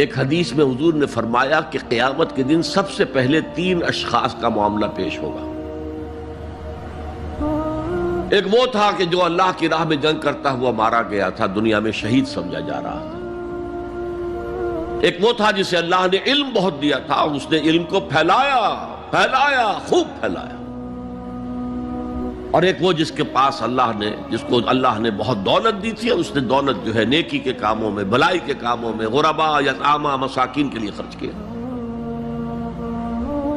ایک حدیث میں حضور نے فرمایا کہ قیامت کے دن سب سے پہلے 3 اشخاص کا معاملہ پیش ہوگا۔ ایک وہ تھا کہ جو اللہ کی راہ میں جنگ کرتا ہوا مارا گیا تھا، دنیا میں شہید سمجھا جا رہا تھا۔ ایک وہ تھا جسے اللہ نے علم بہت دیا تھا اور اس نے علم کو پھیلایا، خوب پھیلایا۔ اور ایک وہ جس کے پاس جس کو اللہ نے بہت دولت دی تھی اور اس نے دولت جو ہے نیکی کے کاموں میں، بھلائی کے کاموں میں، غرباء، یتامى، مساکین کے لیے خرچ کیا۔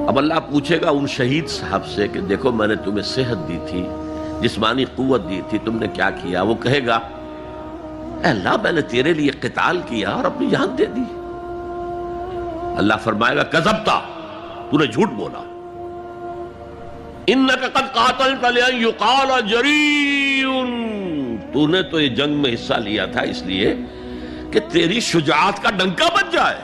اب اللہ پوچھے گا ان شہید صاحب سے کہ دیکھو میں نے تمہیں صحت دی تھی، جسمانی قوت دی تھی، تم نے کیا کیا؟ وہ کہے گا اے اللہ میں نے تیرے لیے قتال کیا اور اپنی جان دے دی۔ اللہ فرمائے گا کذبتا، تو نے جھوٹ بولا۔ انک قد قاتلت لأن یقال جریء، تو نے تو یہ جنگ میں حصہ لیا تھا اس لیے کہ تیری شجاعت کا ڈنکا بج جائے،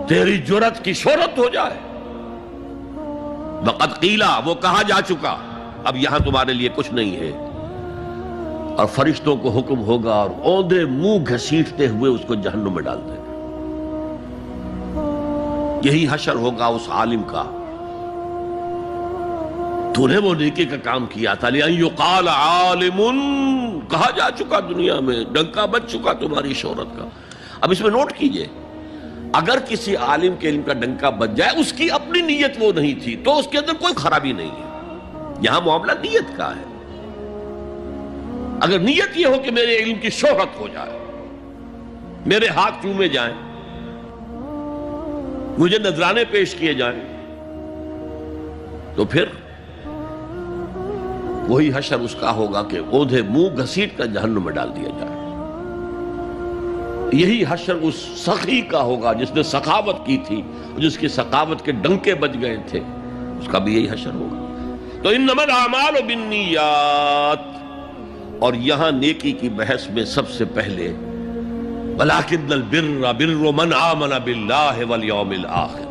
تیری جرأت کی شہرت ہو جائے۔ وقد قیلا، وہ کہا جا چکا، اب یہاں تمہارے لیے کچھ نہیں ہے۔ اور فرشتوں کو حکم ہوگا اور اوندے منہ گھسیٹتے ہوئے اس کو جہنم میں ڈال دیں گے۔ یہی حشر ہوگا اس عالم کا، تو نے وہ نیکی کا کام کیا تھا، لئن یقال عالم، کہا جا چکا دنیا میں، ڈنکا بج چکا تمہاری شہرت کا۔ اب اس میں نوٹ کیجئے، اگر کسی عالم کے علم کا ڈنکا بج جائے، اس کی اپنی نیت وہ نہیں تھی تو اس کے اندر کوئی خرابی نہیں ہے۔ یہاں معاملہ نیت کا ہے۔ اگر نیت یہ ہو کہ میرے علم کی شہرت ہو جائے، میرے ہاتھ چومے جائیں، مجھے نذرانے پیش کیے جائیں، تو پھر وہی حشر اس کا ہوگا کہ اوندھے منہ گھسیٹ کر جہنم میں ڈال دیا جائے۔ یہی حشر اس سخی کا ہوگا جس نے سخاوت کی تھی، جس کی سخاوت کے ڈنکے بج گئے تھے، اس کا بھی یہی حشر ہوگا۔ تو انما الاعمال بالنیات، اور یہاں نیکی کی بحث میں سب سے پہلے وَلَٰكِنَّ الْبِرَّ بِرُّ مَنْ آمَنَ بِاللَّهِ وَالْيَوْمِ الْآخِرِ،